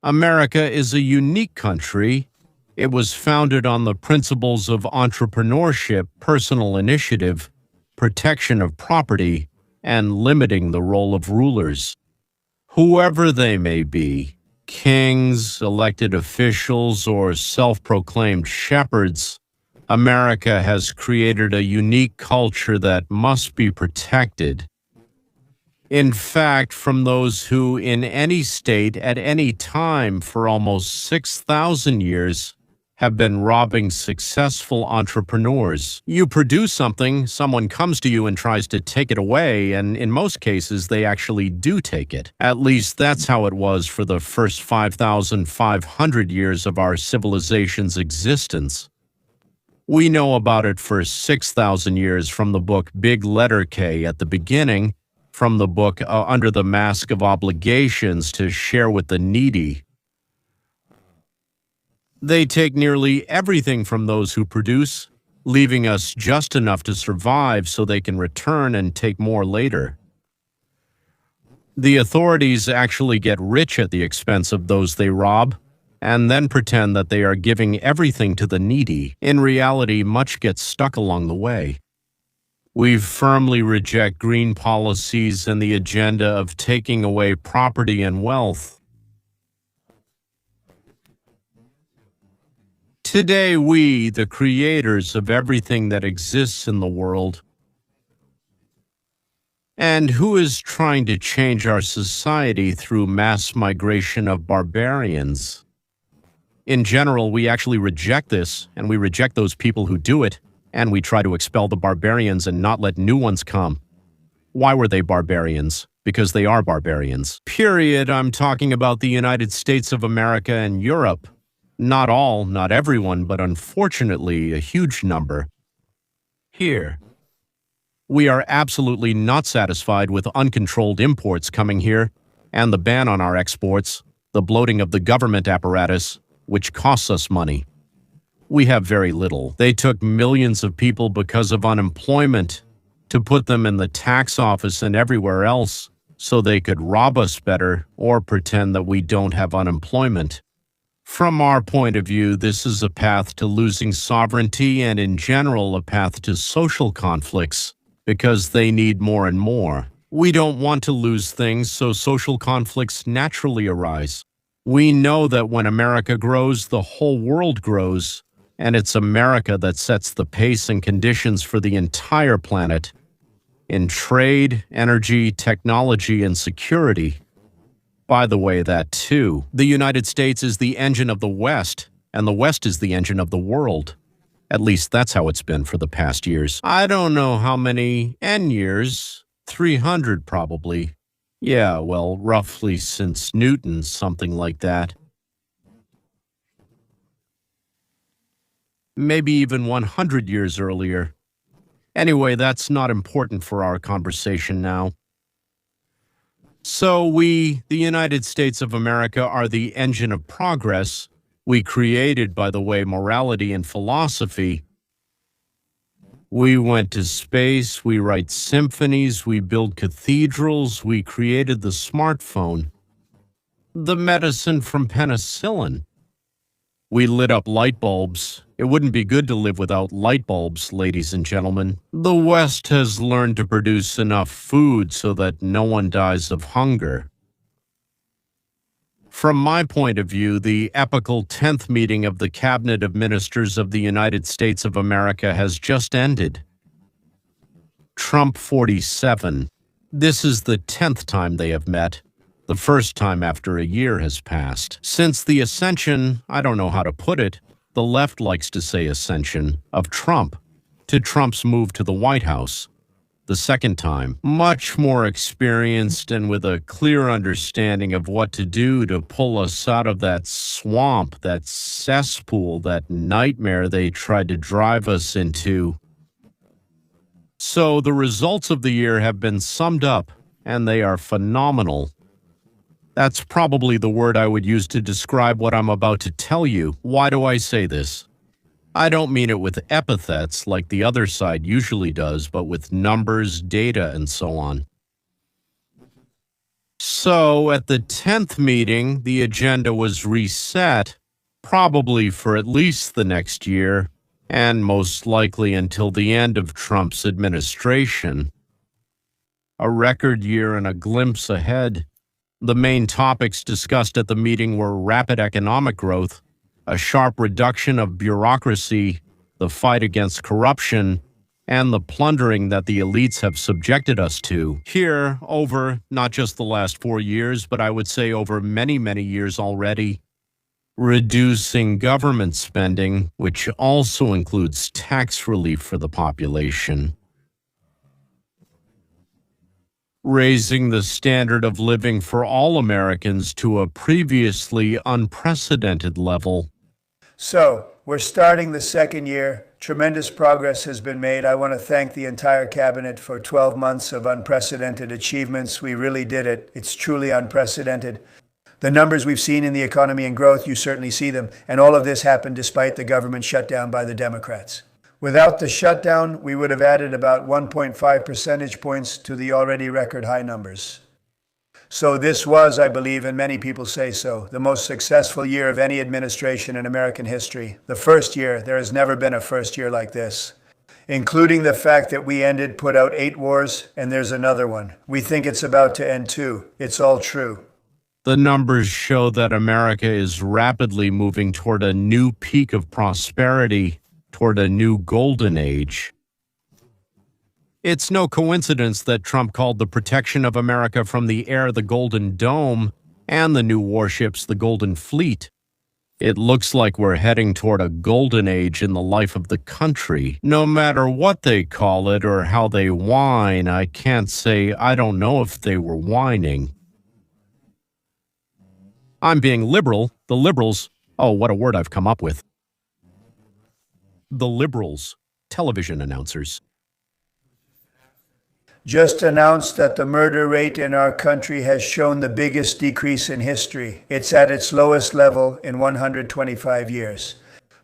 America is a unique country. It was founded on the principles of entrepreneurship, personal initiative, protection of property, and limiting the role of rulers. Whoever they may be, kings, elected officials, or self-proclaimed shepherds, America has created a unique culture that must be protected. In fact, from those who, in any state, at any time for almost 6,000 years, have been robbing successful entrepreneurs. You produce something, someone comes to you and tries to take it away, and in most cases, they actually do take it. At least that's how it was for the first 5,500 years of our civilization's existence. We know about it for 6,000 years from the book Big Letter K at the beginning, from the book Under the Mask of Obligations to Share with the Needy. They take nearly everything from those who produce, leaving us just enough to survive so they can return and take more later. The authorities actually get rich at the expense of those they rob, and then pretend that they are giving everything to the needy. In reality, much gets stuck along the way. We firmly reject green policies and the agenda of taking away property and wealth. Today, we, the creators of everything that exists in the world, and who is trying to change our society through mass migration of barbarians. In general, we actually reject this, and we reject those people who do it, and we try to expel the barbarians and not let new ones come. Why were they barbarians? Because they are barbarians. Period. I'm talking about the United States of America and Europe. Not all, not everyone, but unfortunately a huge number. Here. We are absolutely not satisfied with uncontrolled imports coming here, and the ban on our exports, the bloating of the government apparatus, which costs us money. We have very little. They took millions of people because of unemployment to put them in the tax office and everywhere else so they could rob us better or pretend that we don't have unemployment. From our point of view, this is a path to losing sovereignty and, in general, a path to social conflicts, because they need more and more. We don't want to lose things, so social conflicts naturally arise. We know that when America grows, the whole world grows, and it's America that sets the pace and conditions for the entire planet in trade, energy, technology, and security. By the way, that too. The United States is the engine of the West, and the West is the engine of the world. At least that's how it's been for the past years. I don't know how many years. 300 probably. Yeah, well, roughly since Newton, something like that. Maybe even 100 years earlier. Anyway, that's not important for our conversation now. So we, the United States of America, are the engine of progress. We created, by the way, morality and philosophy. We went to space, we write symphonies, we build cathedrals, we created the smartphone, the medicine from penicillin. We lit up light bulbs. It wouldn't be good to live without light bulbs, ladies and gentlemen. The West has learned to produce enough food so that no one dies of hunger. From my point of view, the epical 10th meeting of the Cabinet of Ministers of the United States of America has just ended. Trump 47. This is the 10th time they have met. The first time after a year has passed. Since the ascension, I don't know how to put it, the left likes to say ascension, of Trump, to Trump's move to the White House. The second time, much more experienced and with a clear understanding of what to do to pull us out of that swamp, that cesspool, that nightmare they tried to drive us into. So the results of the year have been summed up, and they are phenomenal. That's probably the word I would use to describe what I'm about to tell you. Why do I say this? I don't mean it with epithets like the other side usually does, but with numbers, data, and so on. So at the 10th meeting, the agenda was reset, probably for at least the next year, and most likely until the end of Trump's administration. A record year and a glimpse ahead. The main topics discussed at the meeting were rapid economic growth, a sharp reduction of bureaucracy, the fight against corruption, and the plundering that the elites have subjected us to. Here, over not just the last 4 years, but I would say over many, many years already, reducing government spending, which also includes tax relief for the population. Raising the standard of living for all Americans to a previously unprecedented level. So, we're starting the second year. Tremendous progress has been made. I want to thank the entire cabinet for 12 months of unprecedented achievements. We really did it. It's truly unprecedented. The numbers we've seen in the economy and growth, you certainly see them. And all of this happened despite the government shutdown by the Democrats. Without the shutdown, we would have added about 1.5 percentage points to the already record high numbers. So this was, I believe, and many people say so, the most successful year of any administration in American history. The first year, there has never been a first year like this, including the fact that we put out 8 wars, and there's another one. We think it's about to end too. It's all true. The numbers show that America is rapidly moving toward a new peak of prosperity, toward a new golden age. It's no coincidence that Trump called the protection of America from the air the Golden Dome and the new warships the Golden Fleet. It looks like we're heading toward a golden age in the life of the country. No matter what they call it or how they whine, I can't say I don't know if they were whining. I'm being liberal. The liberals, oh, what a word I've come up with. The liberals, television announcers, just announced that the murder rate in our country has shown the biggest decrease in history. It's at its lowest level in 125 years.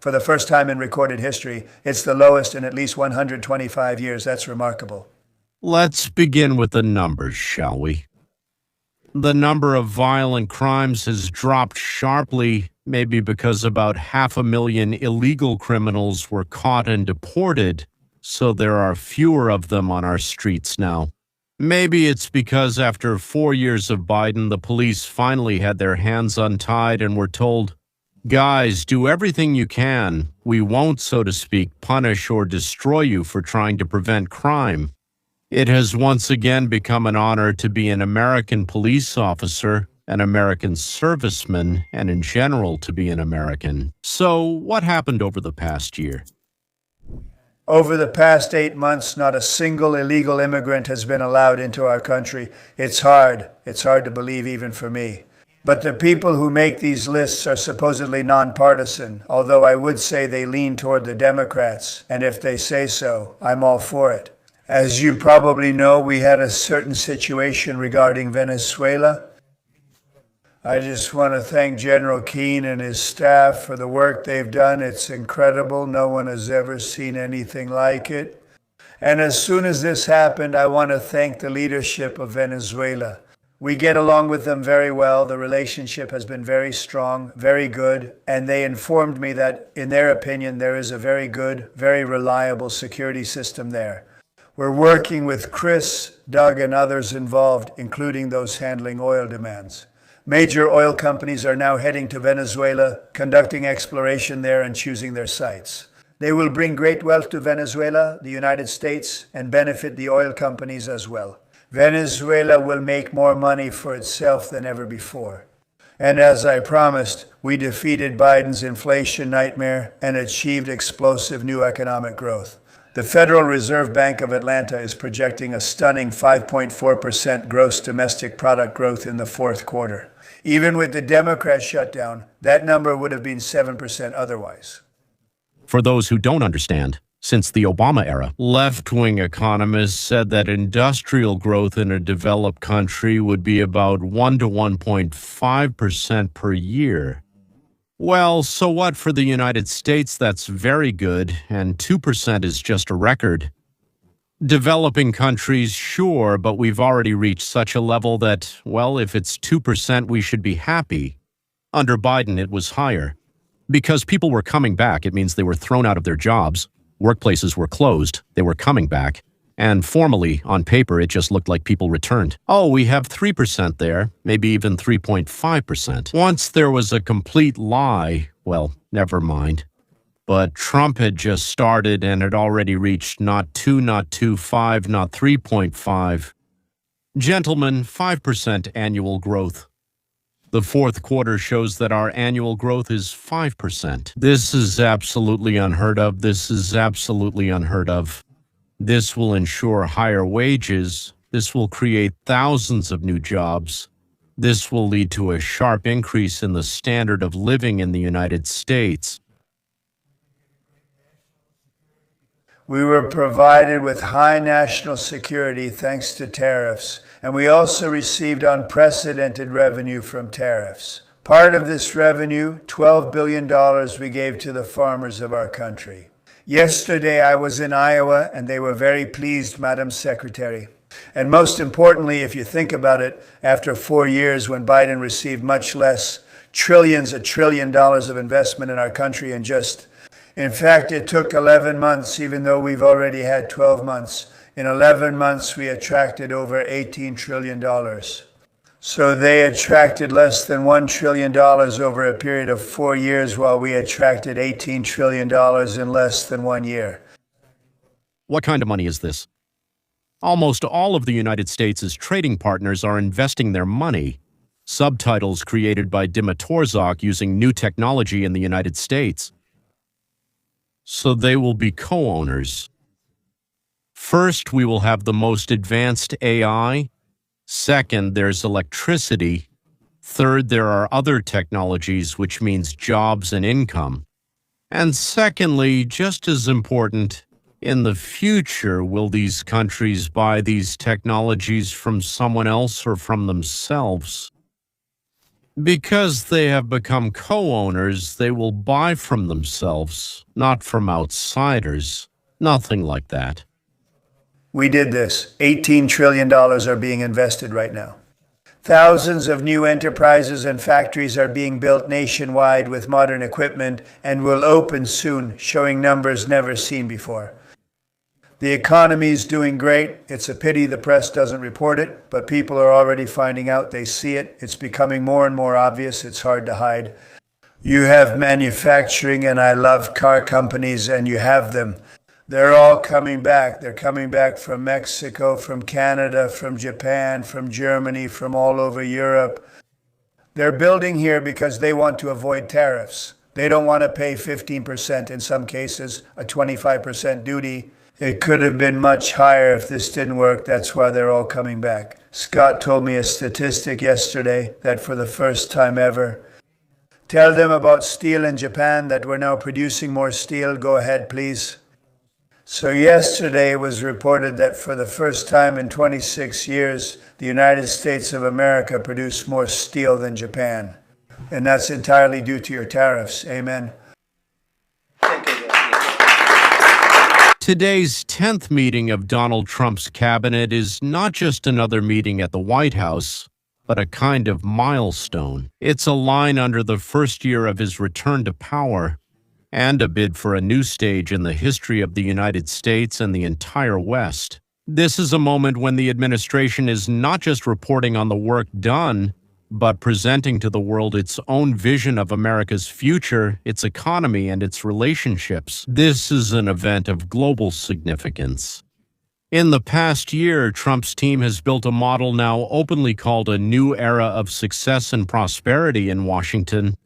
For the first time in recorded history, it's the lowest in at least 125 years. That's remarkable. Let's begin with the numbers, shall we? The number of violent crimes has dropped sharply, maybe because about 500,000 illegal criminals were caught and deported, so there are fewer of them on our streets now. Maybe it's because after 4 years of Biden, the police finally had their hands untied and were told, guys, do everything you can. We won't, so to speak, punish or destroy you for trying to prevent crime. It has once again become an honor to be an American police officer, an American serviceman, and in general to be an American. So what happened over the past year? Over the past 8 months, not a single illegal immigrant has been allowed into our country. It's hard. It's hard to believe even for me. But the people who make these lists are supposedly nonpartisan, although I would say they lean toward the Democrats. And if they say so, I'm all for it. As you probably know, we had a certain situation regarding Venezuela. I just want to thank General Keane and his staff for the work they've done. It's incredible. No one has ever seen anything like it. And as soon as this happened, I want to thank the leadership of Venezuela. We get along with them very well. The relationship has been very strong, very good. And they informed me that, in their opinion, there is a very good, very reliable security system there. We're working with Chris, Doug, and others involved, including those handling oil demands. Major oil companies are now heading to Venezuela, conducting exploration there and choosing their sites. They will bring great wealth to Venezuela, the United States, and benefit the oil companies as well. Venezuela will make more money for itself than ever before. And as I promised, we defeated Biden's inflation nightmare and achieved explosive new economic growth. The Federal Reserve Bank of Atlanta is projecting a stunning 5.4% gross domestic product growth in the fourth quarter. Even with the Democrat shutdown, that number would have been 7% otherwise. For those who don't understand, since the Obama era, left-wing economists said that industrial growth in a developed country would be about 1 to 1.5% per year. Well, so what for the United States? That's very good, and 2% is just a record. Developing countries, sure, but we've already reached such a level that, well, if it's 2%, we should be happy. Under Biden, it was higher. Because people were coming back, it means they were thrown out of their jobs, workplaces were closed, they were coming back, and formally, on paper, it just looked like people returned. Oh, we have 3% there, maybe even 3.5%. Once there was a complete lie, well, never mind. But Trump had just started and had already reached not 2, not 2.5, not 3.5. Gentlemen, 5% annual growth. The fourth quarter shows that our annual growth is 5%. This is absolutely unheard of. This is absolutely unheard of. This will ensure higher wages. This will create thousands of new jobs. This will lead to a sharp increase in the standard of living in the United States. We were provided with high national security thanks to tariffs, and we also received unprecedented revenue from tariffs. Part of this revenue, $12 billion, we gave to the farmers of our country. Yesterday I was in Iowa, and they were very pleased, Madam Secretary. And most importantly, if you think about it, after 4 years when Biden received much less, $1 trillion of investment in our country in fact, it took 11 months, even though we've already had 12 months. In 11 months, we attracted over $18 trillion. So they attracted less than $1 trillion over a period of 4 years, while we attracted $18 trillion in less than 1 year. What kind of money is this? Almost all of the United States' trading partners are investing their money. Subtitles created by Dimatorzok using new technology in the United States. So they will be co-owners. First, we will have the most advanced AI. Second, there's electricity. Third, there are other technologies, which means jobs and income. And secondly, just as important, in the future, will these countries buy these technologies from someone else or from themselves? Because they have become co-owners, they will buy from themselves, not from outsiders. Nothing like that. We did this. $18 trillion are being invested right now. Thousands of new enterprises and factories are being built nationwide with modern equipment and will open soon, showing numbers never seen before. The economy's doing great. It's a pity the press doesn't report it, but people are already finding out. They see it. It's becoming more and more obvious. It's hard to hide. You have manufacturing, and I love car companies, and you have them. They're all coming back. They're coming back from Mexico, from Canada, from Japan, from Germany, from all over Europe. They're building here because they want to avoid tariffs. They don't want to pay 15%, in some cases, a 25% duty. It could have been much higher if this didn't work. That's why they're all coming back. Scott told me a statistic yesterday that for the first time ever, tell them about steel in Japan, that we're now producing more steel. Go ahead, please. So yesterday it was reported that for the first time in 26 years, the United States of America produced more steel than Japan. And that's entirely due to your tariffs. Amen. Today's 10th meeting of Donald Trump's cabinet is not just another meeting at the White House, but a kind of milestone. It's a line under the first year of his return to power, and a bid for a new stage in the history of the United States and the entire West. This is a moment when the administration is not just reporting on the work done, but presenting to the world its own vision of America's future, its economy, and its relationships. This is an event of global significance. In the past year, Trump's team has built a model now openly called a new era of success and prosperity in Washington.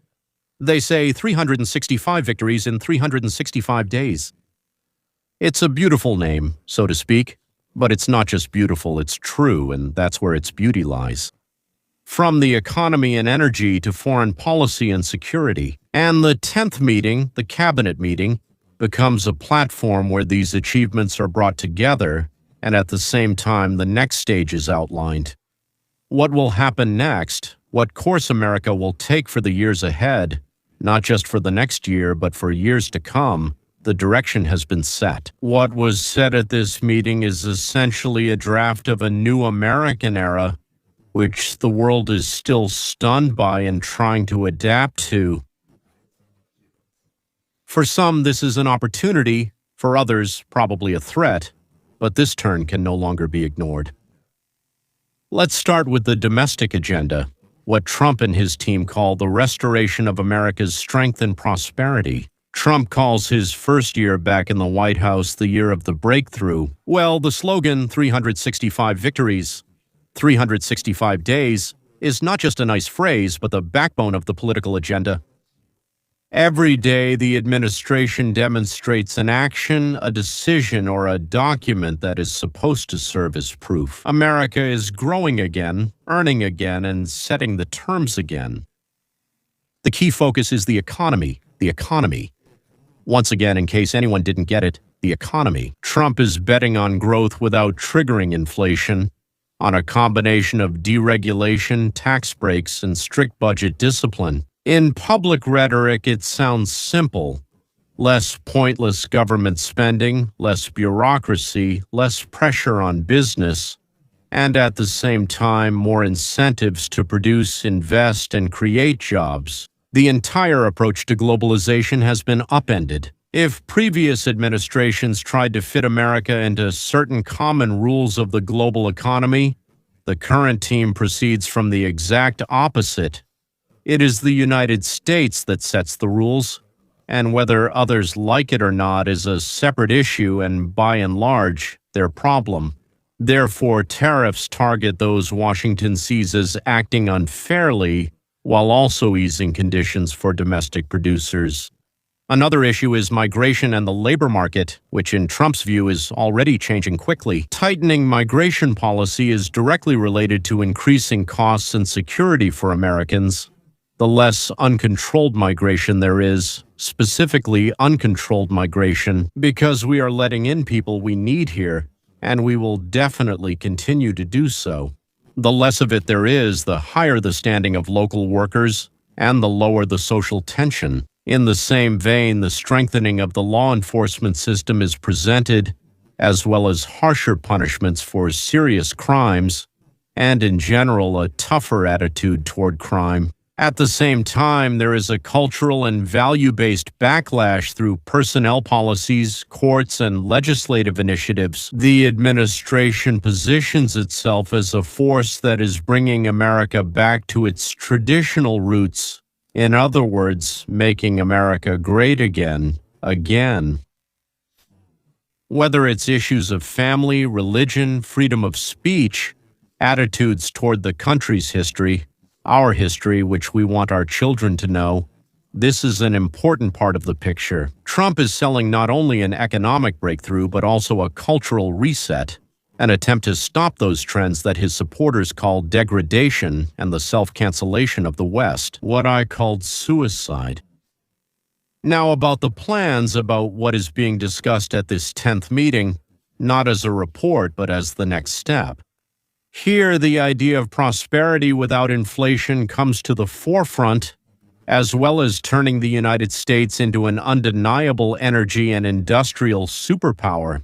They say 365 victories in 365 days. It's a beautiful name, so to speak, but it's not just beautiful, it's true, and that's where its beauty lies. From the economy and energy to foreign policy and security. And the 10th meeting, the cabinet meeting, becomes a platform where these achievements are brought together, and at the same time the next stage is outlined. What will happen next, what course America will take for the years ahead, not just for the next year, but for years to come, The direction has been set. What was said at this meeting is essentially a draft of a new American era, which the world is still stunned by and trying to adapt to. For some, this is an opportunity. For others, probably a threat. But this turn can no longer be ignored. Let's start with the domestic agenda, what Trump and his team call the restoration of America's strength and prosperity. Trump calls his first year back in the White House the year of the breakthrough. Well, the slogan, 365 victories, 365 days, is not just a nice phrase, but the backbone of the political agenda. Every day, the administration demonstrates an action, a decision, or a document that is supposed to serve as proof. America is growing again, earning again, and setting the terms again. The key focus is the economy. The economy. Once again, in case anyone didn't get it, the economy. Trump is betting on growth without triggering inflation, on a combination of deregulation, tax breaks, and strict budget discipline. In public rhetoric, it sounds simple. Less pointless government spending, less bureaucracy, less pressure on business, and at the same time, more incentives to produce, invest, and create jobs. The entire approach to globalization has been upended. If previous administrations tried to fit America into certain common rules of the global economy, the current team proceeds from the exact opposite. It is the United States that sets the rules, and whether others like it or not is a separate issue and, by and large, their problem. Therefore, tariffs target those Washington sees as acting unfairly while also easing conditions for domestic producers. Another issue is migration and the labor market, which in Trump's view is already changing quickly. Tightening migration policy is directly related to increasing costs and security for Americans. The less uncontrolled migration there is, specifically uncontrolled migration, because we are letting in people we need here, and we will definitely continue to do so. The less of it there is, the higher the standing of local workers, and the lower the social tension. In the same vein, the strengthening of the law enforcement system is presented, as well as harsher punishments for serious crimes, and in general, a tougher attitude toward crime. At the same time, there is a cultural and value-based backlash through personnel policies, courts, and legislative initiatives. The administration positions itself as a force that is bringing America back to its traditional roots. In other words, making America great again. Whether it's issues of family, religion, freedom of speech, attitudes toward the country's history, our history, which we want our children to know, this is an important part of the picture. Trump is selling not only an economic breakthrough, but also a cultural reset, an attempt to stop those trends that his supporters call degradation and the self-cancellation of the West, what I called suicide. Now about the plans, about what is being discussed at this 10th meeting, not as a report, but as the next step. Here, the idea of prosperity without inflation comes to the forefront, as well as turning the United States into an undeniable energy and industrial superpower.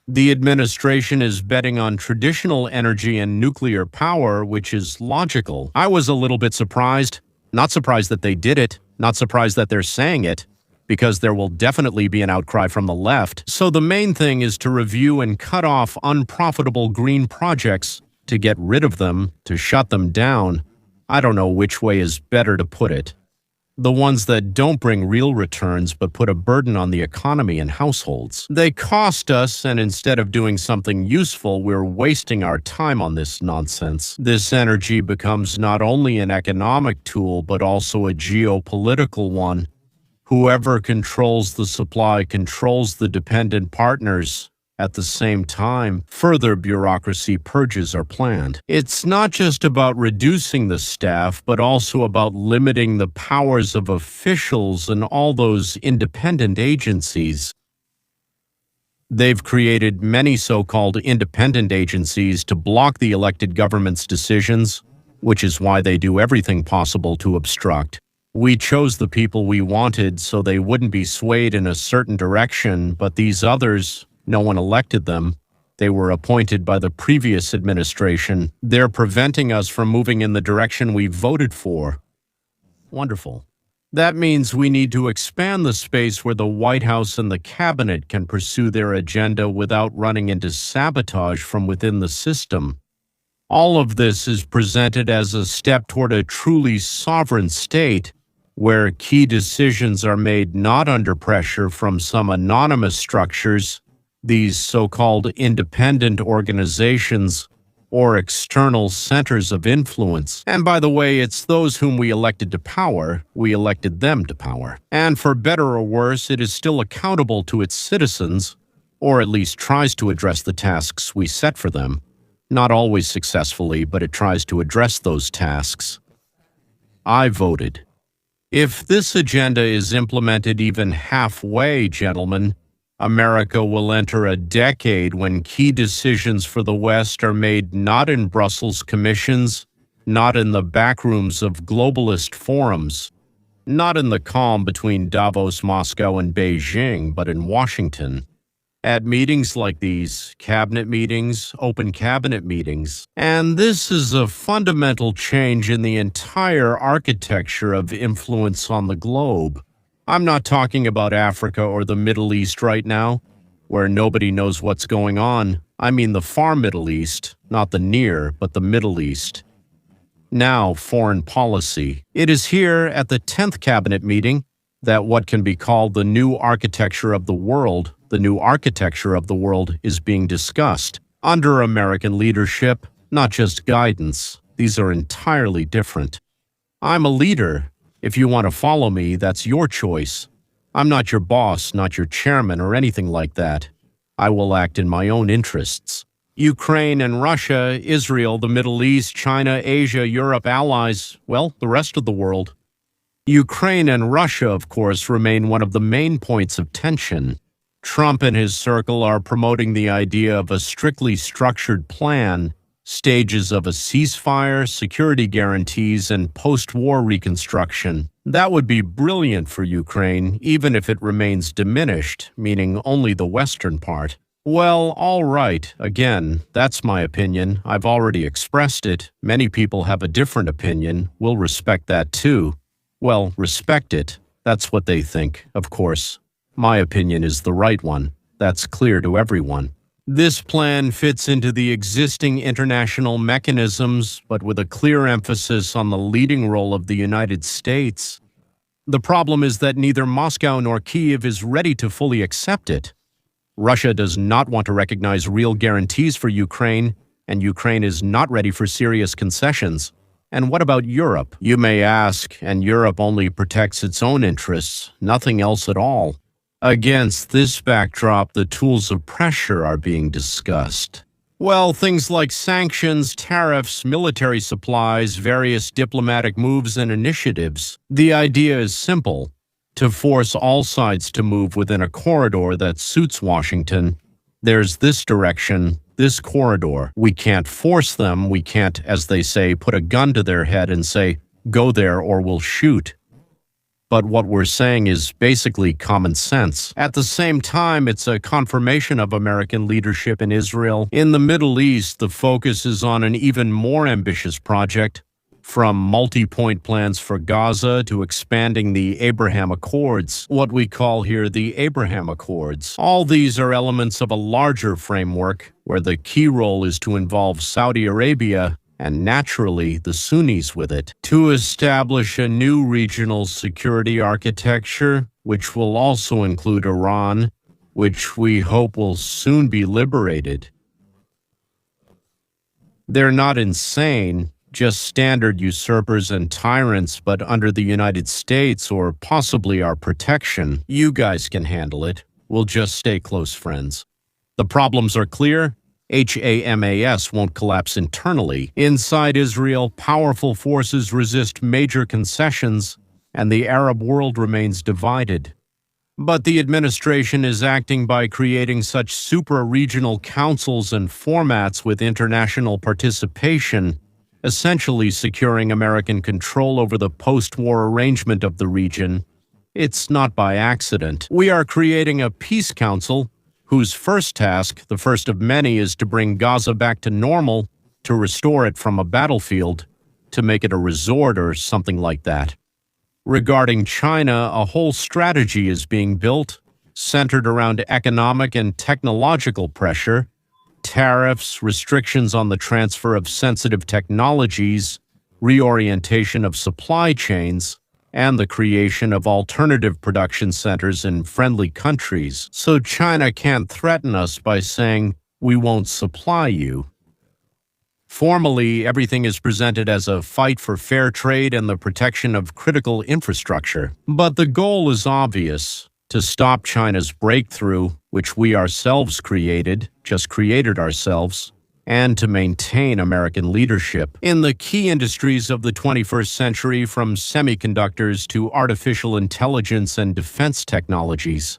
The administration is betting on traditional energy and nuclear power, which is logical. I was a little bit surprised. Not surprised that they did it, not surprised that they're saying it, because there will definitely be an outcry from the left. So the main thing is to review and cut off unprofitable green projects, to get rid of them, to shut them down. I don't know which way is better to put it. The ones that don't bring real returns but put a burden on the economy and households. They cost us, and instead of doing something useful, we're wasting our time on this nonsense. This energy becomes not only an economic tool but also a geopolitical one. Whoever controls the supply controls the dependent partners. At the same time, further bureaucracy purges are planned. It's not just about reducing the staff, but also about limiting the powers of officials and all those independent agencies. They've created many so-called independent agencies to block the elected government's decisions, which is why they do everything possible to obstruct. We chose the people we wanted so they wouldn't be swayed in a certain direction, but these others, no one elected them. They were appointed by the previous administration. They're preventing us from moving in the direction we voted for. Wonderful. That means we need to expand the space where the White House and the cabinet can pursue their agenda without running into sabotage from within the system. All of this is presented as a step toward a truly sovereign state, where key decisions are made not under pressure from some anonymous structures, these so-called independent organizations, or external centers of influence. And by the way, it's those whom we elected to power, we elected them to power. And for better or worse, it is still accountable to its citizens, or at least tries to address the tasks we set for them. Not always successfully, but it tries to address those tasks. I voted. If this agenda is implemented even halfway, gentlemen, America will enter a decade when key decisions for the West are made not in Brussels commissions, not in the backrooms of globalist forums, not in the calm between Davos, Moscow, and Beijing, but in Washington. At meetings like these, cabinet meetings, open cabinet meetings. And this is a fundamental change in the entire architecture of influence on the globe. I'm not talking about Africa or the Middle East right now, where nobody knows what's going on. I mean the far Middle East, not the near, but the Middle East. Now, foreign policy. It is here at the 10th cabinet meeting that what can be called the new architecture of the world, is being discussed. Under American leadership, not just guidance. These are entirely different. I'm a leader. If you want to follow me, that's your choice. I'm not your boss, not your chairman, or anything like that. I will act in my own interests. Ukraine and Russia, Israel, the Middle East, China, Asia, Europe, allies, well, the rest of the world. Ukraine and Russia, of course, remain one of the main points of tension. Trump and his circle are promoting the idea of a strictly structured plan, stages of a ceasefire, security guarantees, and post-war reconstruction. That would be brilliant for Ukraine, even if it remains diminished, meaning only the western part. Well, all right, again, that's my opinion. I've already expressed it. Many people have a different opinion. We'll respect that too. Well, respect it. That's what they think, of course. My opinion is the right one. That's clear to everyone. This plan fits into the existing international mechanisms, but with a clear emphasis on the leading role of the United States. The problem is that neither Moscow nor Kyiv is ready to fully accept it. Russia does not want to recognize real guarantees for Ukraine, and Ukraine is not ready for serious concessions. And what about Europe? You may ask, and Europe only protects its own interests, nothing else at all. Against this backdrop, the tools of pressure are being discussed. Well, things like sanctions, tariffs, military supplies, various diplomatic moves and initiatives. The idea is simple: to force all sides to move within a corridor that suits Washington. There's this direction, this corridor. We can't force them. We can't, as they say, put a gun to their head and say, go there or we'll shoot. But what we're saying is basically common sense. At the same time, it's a confirmation of American leadership in Israel. In the Middle East, the focus is on an even more ambitious project, from multi-point plans for Gaza to expanding the Abraham Accords, what we call here the Abraham Accords. All these are elements of a larger framework, where the key role is to involve Saudi Arabia, and naturally the Sunnis with it, to establish a new regional security architecture, which will also include Iran, which we hope will soon be liberated. They're not insane, just standard usurpers and tyrants, but under the United States or possibly our protection. You guys can handle it. We'll just stay close friends. The problems are clear. Hamas won't collapse internally. Inside Israel, powerful forces resist major concessions, and the Arab world remains divided. But the administration is acting by creating such supra-regional councils and formats with international participation, essentially securing American control over the post-war arrangement of the region. It's not by accident. We are creating a peace council whose first task, the first of many, is to bring Gaza back to normal, to restore it from a battlefield, to make it a resort or something like that. Regarding China, a whole strategy is being built, centered around economic and technological pressure, tariffs, restrictions on the transfer of sensitive technologies, reorientation of supply chains, and the creation of alternative production centers in friendly countries. So China can't threaten us by saying, "We won't supply you." Formally, everything is presented as a fight for fair trade and the protection of critical infrastructure. But the goal is obvious: to stop China's breakthrough, which we ourselves just created ourselves, and to maintain American leadership in the key industries of the 21st century, from semiconductors to artificial intelligence and defense technologies.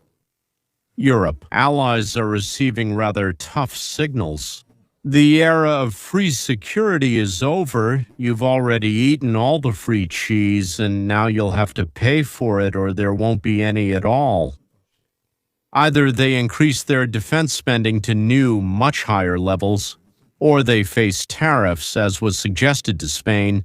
Europe. Allies are receiving rather tough signals. The era of free security is over. You've already eaten all the free cheese, and now you'll have to pay for it or there won't be any at all. Either they increase their defense spending to new, much higher levels, or they face tariffs, as was suggested to Spain,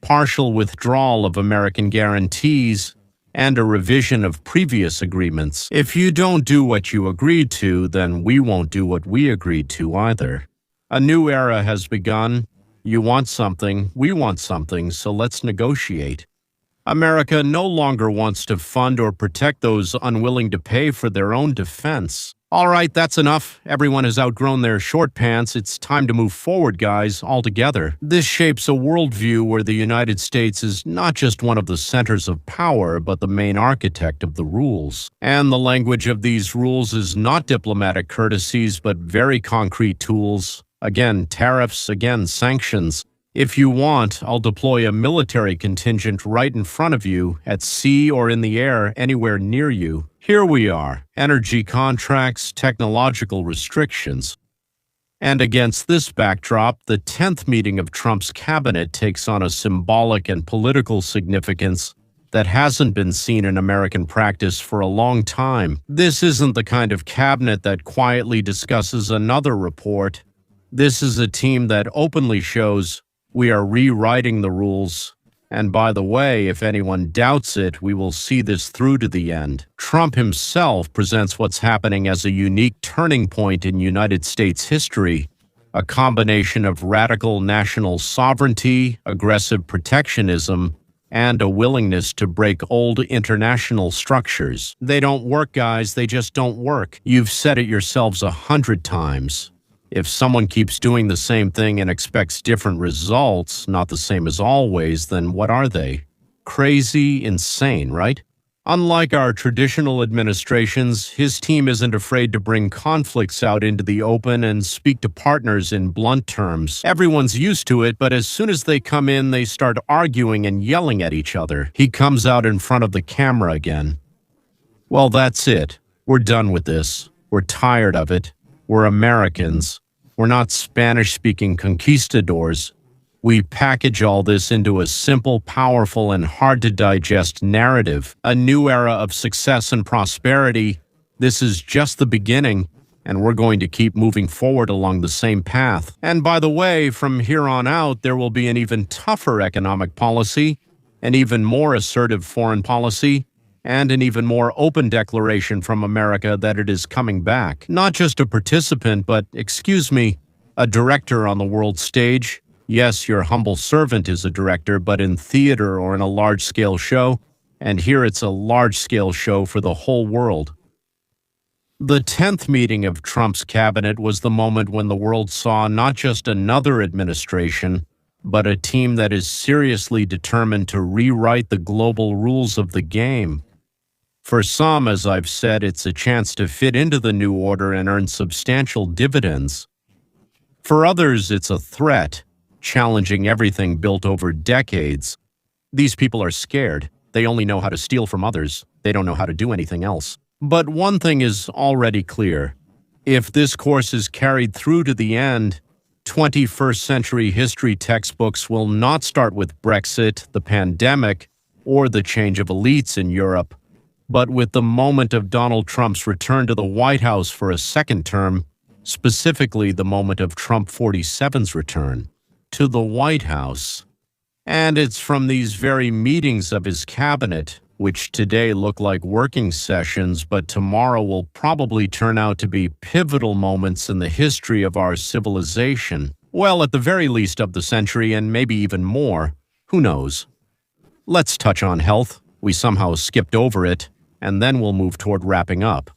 partial withdrawal of American guarantees, and a revision of previous agreements. If you don't do what you agreed to, then we won't do what we agreed to either. A new era has begun. You want something, we want something, so let's negotiate. America no longer wants to fund or protect those unwilling to pay for their own defense. All right, that's enough. Everyone has outgrown their short pants. It's time to move forward, guys, all together. This shapes a worldview where the United States is not just one of the centers of power, but the main architect of the rules. And the language of these rules is not diplomatic courtesies, but very concrete tools. Again, tariffs, again, sanctions. If you want, I'll deploy a military contingent right in front of you, at sea or in the air, anywhere near you. Here we are, energy contracts, technological restrictions. And against this backdrop, the 10th meeting of Trump's cabinet takes on a symbolic and political significance that hasn't been seen in American practice for a long time. This isn't the kind of cabinet that quietly discusses another report. This is a team that openly shows we are rewriting the rules. And by the way, if anyone doubts it, we will see this through to the end. Trump himself presents what's happening as a unique turning point in United States history, a combination of radical national sovereignty, aggressive protectionism, and a willingness to break old international structures. They don't work, guys. They just don't work. You've said it yourselves 100 times. If someone keeps doing the same thing and expects different results, not the same as always, then what are they? Crazy, insane, right? Unlike our traditional administrations, his team isn't afraid to bring conflicts out into the open and speak to partners in blunt terms. Everyone's used to it, but as soon as they come in, they start arguing and yelling at each other. He comes out in front of the camera again. Well, that's it. We're done with this. We're tired of it. We're Americans. We're not Spanish-speaking conquistadors. We package all this into a simple, powerful, and hard-to-digest narrative. A new era of success and prosperity. This is just the beginning, and we're going to keep moving forward along the same path. And by the way, from here on out, there will be an even tougher economic policy, an even more assertive foreign policy, and an even more open declaration from America that it is coming back. Not just a participant, but, excuse me, a director on the world stage. Yes, your humble servant is a director, but in theater or in a large-scale show, and here it's a large-scale show for the whole world. The 10th meeting of Trump's cabinet was the moment when the world saw not just another administration, but a team that is seriously determined to rewrite the global rules of the game. For some, as I've said, it's a chance to fit into the new order and earn substantial dividends. For others, it's a threat, challenging everything built over decades. These people are scared. They only know how to steal from others. They don't know how to do anything else. But one thing is already clear. If this course is carried through to the end, 21st century history textbooks will not start with Brexit, the pandemic, or the change of elites in Europe, but with the moment of Donald Trump's return to the White House for a second term, specifically the moment of Trump 47's return to the White House. And it's from these very meetings of his cabinet, which today look like working sessions, but tomorrow will probably turn out to be pivotal moments in the history of our civilization. Well, at the very least of the century, and maybe even more. Who knows? Let's touch on health. We somehow skipped over it, and then we'll move toward wrapping up.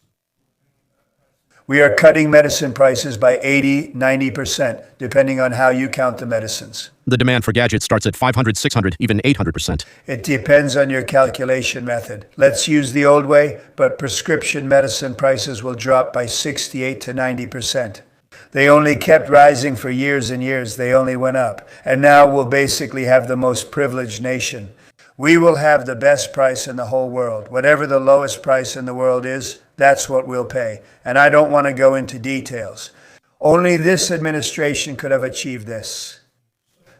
We are cutting medicine prices by 80, 90%, depending on how you count the medicines. The demand for gadgets starts at 500, 600, even 800%. It depends on your calculation method. Let's use the old way, but prescription medicine prices will drop by 68 to 90%. They only kept rising for years and years. They only went up. And now we'll basically have the most privileged nation. We will have the best price in the whole world. Whatever the lowest price in the world is, that's what we'll pay. And I don't want to go into details. Only this administration could have achieved this.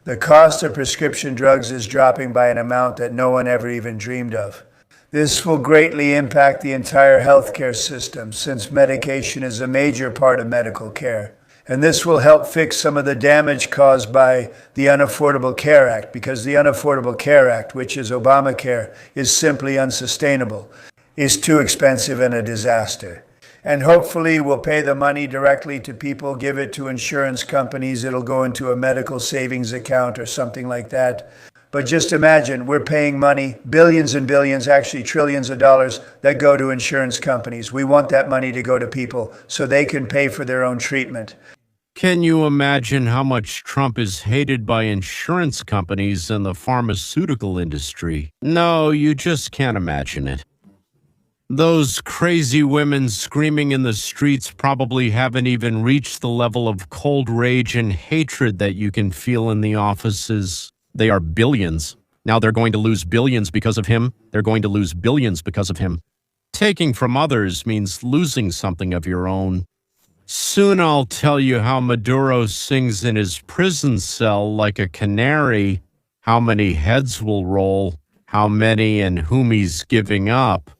The cost of prescription drugs is dropping by an amount that no one ever even dreamed of. This will greatly impact the entire healthcare system, since medication is a major part of medical care. And this will help fix some of the damage caused by the Unaffordable Care Act, because the Unaffordable Care Act, which is Obamacare, is simply unsustainable, is too expensive and a disaster. And hopefully we'll pay the money directly to people, give it to insurance companies, it'll go into a medical savings account or something like that. But just imagine, we're paying money, billions and billions, actually trillions of dollars, that go to insurance companies. We want that money to go to people so they can pay for their own treatment. Can you imagine how much Trump is hated by insurance companies and the pharmaceutical industry? No, you just can't imagine it. Those crazy women screaming in the streets probably haven't even reached the level of cold rage and hatred that you can feel in the offices. They are billions. Now they're going to lose billions because of him. They're going to lose billions because of him. Taking from others means losing something of your own. Soon I'll tell you how Maduro sings in his prison cell like a canary, how many heads will roll, how many and whom he's giving up.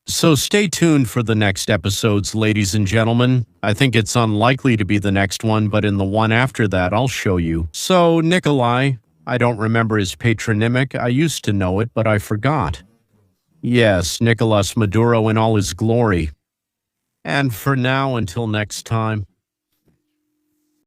So stay tuned for the next episodes, ladies and gentlemen. I think it's unlikely to be the next one, but in the one after that, I'll show you. So, Nikolai, I don't remember his patronymic. I used to know it, but I forgot. Yes, Nicolas Maduro in all his glory. And for now, until next time.